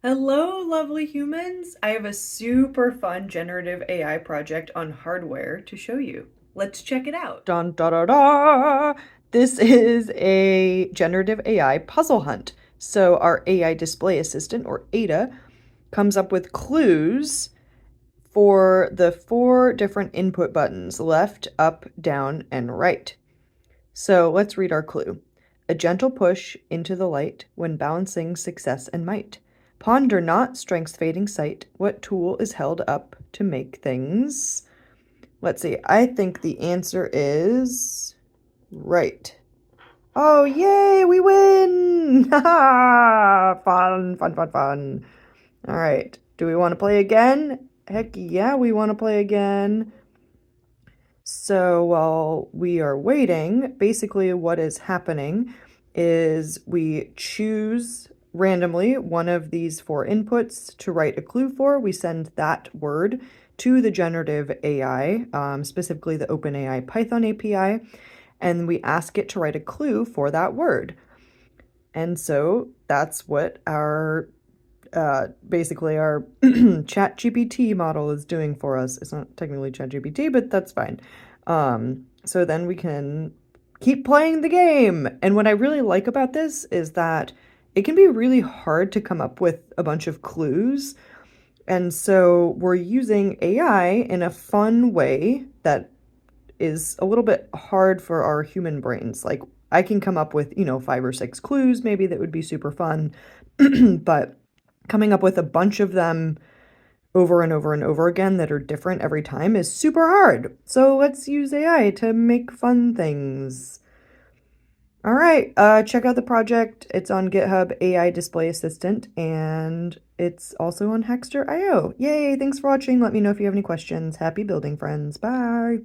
Hello, lovely humans! I have a super fun generative AI project on hardware to show you. Let's check it out. Dun da da da! This is a generative AI puzzle hunt. So our AI display assistant, or Ada, comes up with clues for the 4 different input buttons: left, up, down, and right. So let's read our clue. A gentle push into the light when balancing success and might. Ponder not strength's fading sight. What tool is held up to make things? Let's see. I think the answer is right. Oh, yay, we win! Ha Fun, fun, fun, fun. All right. Do we want to play again? Heck yeah, we want to play again. So while we are waiting, basically what is happening is we choose randomly one of these 4 inputs to write a clue for. We send that word to the generative AI, specifically the OpenAI Python API, and we ask it to write a clue for that word. And so that's what our basically our ChatGPT model is doing for us. It's not technically ChatGPT, but that's fine. So then we can keep playing the game. And what I really like about this is that it can be really hard to come up with a bunch of clues. And so we're using AI in a fun way that is a little bit hard for our human brains. Like I can come up with, 5 or 6 clues maybe that would be super fun. But coming up with a bunch of them over and over and over again that are different every time is super hard. So let's use AI to make fun things. All right, check out the project. It's on GitHub, AI Display Assistant, and it's also on Hackster.io. Yay, thanks for watching. Let me know if you have any questions. Happy building, friends. Bye.